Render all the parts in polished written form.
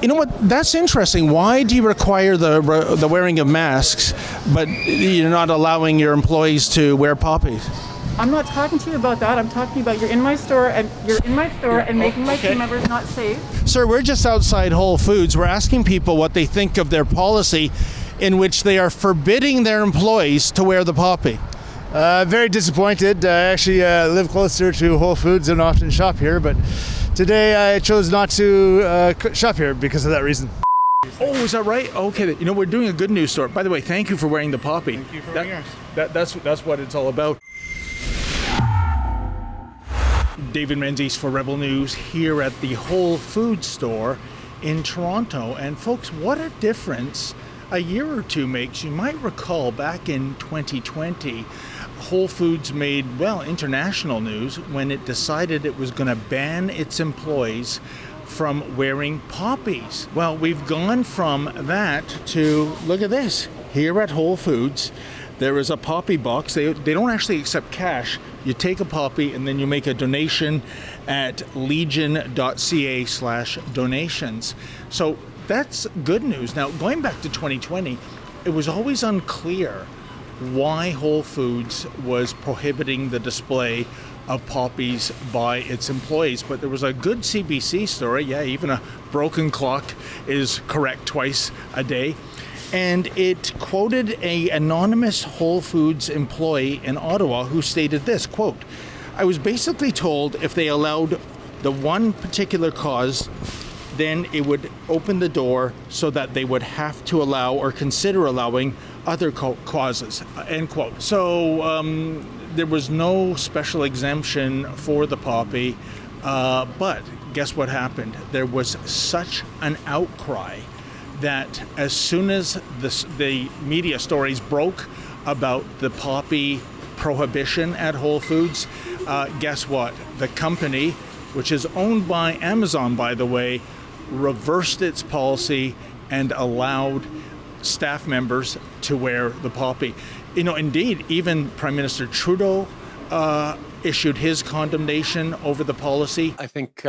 You know what? That's interesting. Why do you require the wearing of masks, but you're not allowing your employees to wear poppies? I'm not talking to you about that. I'm talking about you're in my store and making my team members not safe. Sir, we're just outside Whole Foods. We're asking people what they think of their policy in which they are forbidding their employees to wear the poppy. Very disappointed. I actually live closer to Whole Foods and often shop here, but today I chose not to shop here because of that reason. Oh, is that right? Okay, you know, we're doing a good news store. By the way, thank you for wearing the poppy. Thank you for wearing yours. That's what it's all about. David Menzies for Rebel News here at the Whole Foods store in Toronto. And folks, what a difference a year or two makes. You might recall back in 2020, Whole Foods made, well, international news when it decided it was going to ban its employees from wearing poppies. Well, we've gone from that to, look at this, here at Whole Foods, there is a poppy box. They don't actually accept cash. You take a poppy and then you make a donation at legion.ca/donations. So that's good news. Now, going back to 2020, it was always unclear why Whole Foods was prohibiting the display of poppies by its employees. But there was a good CBC story. Yeah, even a broken clock is correct twice a day. And it quoted an anonymous Whole Foods employee in Ottawa who stated this, quote, "I was basically told if they allowed the one particular cause, then it would open the door so that they would have to allow or consider allowing other causes," end quote. So there was no special exemption for the poppy, but guess what happened? There was such an outcry that as soon as the media stories broke about the poppy prohibition at Whole Foods, guess what? The company, which is owned by Amazon, by the way, reversed its policy and allowed staff members to wear the poppy. You know, indeed, even Prime Minister Trudeau issued his condemnation over the policy. I think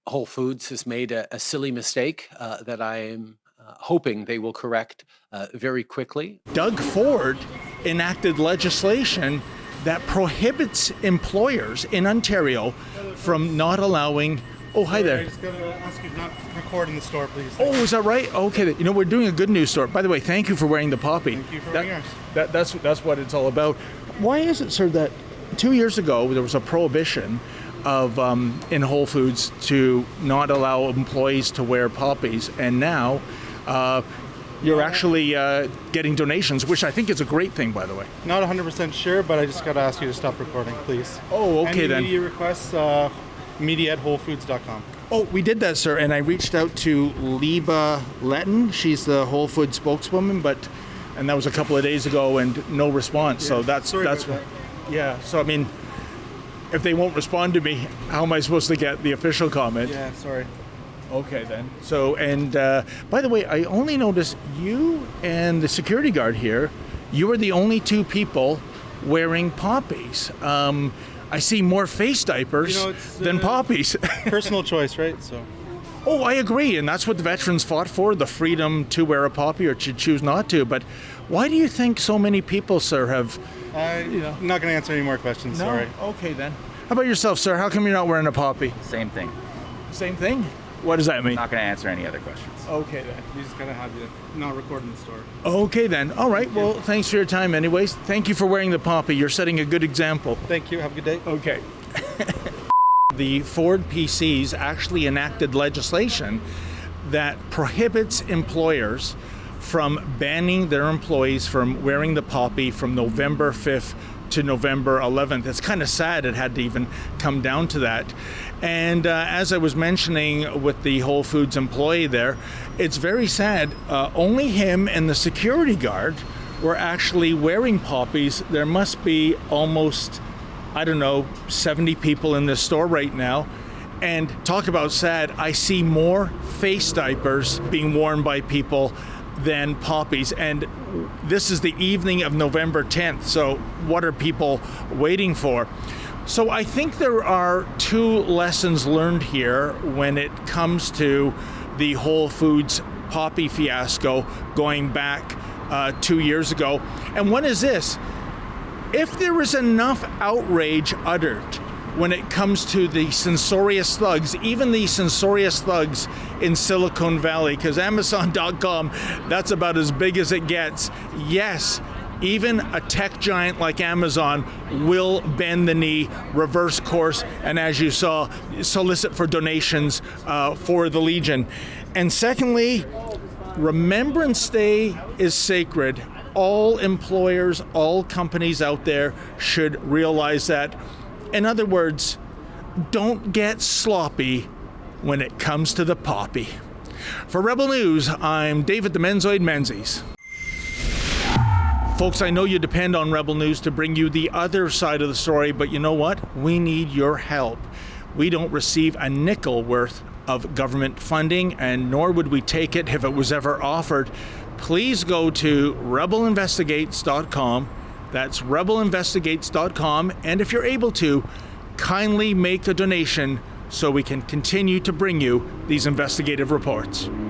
Whole Foods has made a silly mistake that I am hoping they will correct very quickly. Doug Ford enacted legislation that prohibits employers in Ontario from not allowing... Oh, hi there. I just got to ask you to not record in the store, please. Oh, is that right? Okay, you know, we're doing a good news store. By the way, thank you for wearing the poppy. Thank you for wearing yours. That's what it's all about. Why is it, sir, that 2 years ago there was a prohibition of in Whole Foods to not allow employees to wear poppies, and now you're actually getting donations, which I think is a great thing, by the way. Not 100% sure, but I just got to ask you to stop recording, please. Oh, okay. Any then. media requests, media@wholefoods.com. Oh, we did that, sir, and I reached out to Liba Letton. She's the Whole Foods spokeswoman, and that was a couple of days ago, and no response. Yeah. So that's what. Yeah. So I mean, if they won't respond to me, how am I supposed to get the official comment? Yeah, sorry. Okay, then. So, and by the way, I only noticed you and the security guard here, you are the only two people wearing poppies. I see more face diapers than poppies. Personal choice, right? So. Oh, I agree, and that's what the veterans fought for, the freedom to wear a poppy or to choose not to. But why do you think so many people, sir, have... I'm not going to answer any more questions, no? Sorry. Okay, then. How about yourself, sir? How come you're not wearing a poppy? Same thing. Same thing? What does that mean? Not going to answer any other questions. Okay, then. We just got to have you not record in the store. Okay, then. All right. Well, thanks for your time anyways. Thank you for wearing the poppy. You're setting a good example. Thank you. Have a good day. Okay. The Ford PCs actually enacted legislation that prohibits employers from banning their employees from wearing the poppy from November 5th to November 11th. It's kind of sad it had to even come down to that. And as I was mentioning with the Whole Foods employee there, it's very sad. Only him and the security guard were actually wearing poppies. There must be almost, 70 people in this store right now. And talk about sad, I see more face diapers being worn by people than poppies. And this is the evening of November 10th. So what are people waiting for? So I think there are two lessons learned here when it comes to the Whole Foods poppy fiasco going back 2 years ago. And one is this: if there is enough outrage uttered when it comes to the censorious thugs, even the censorious thugs in Silicon Valley, because Amazon.com, that's about as big as it gets. Yes, even a tech giant like Amazon will bend the knee, reverse course, and as you saw, solicit for donations for the Legion. And secondly, Remembrance Day is sacred. All employers, all companies out there should realize that. In other words, don't get sloppy when it comes to the poppy. For Rebel News, I'm David the Menzoid Menzies. Folks, I know you depend on Rebel News to bring you the other side of the story, but you know what? We need your help. We don't receive a nickel worth of government funding, and nor would we take it if it was ever offered. Please go to rebelinvestigates.com. That's rebelinvestigates.com. And if you're able to, kindly make a donation so we can continue to bring you these investigative reports.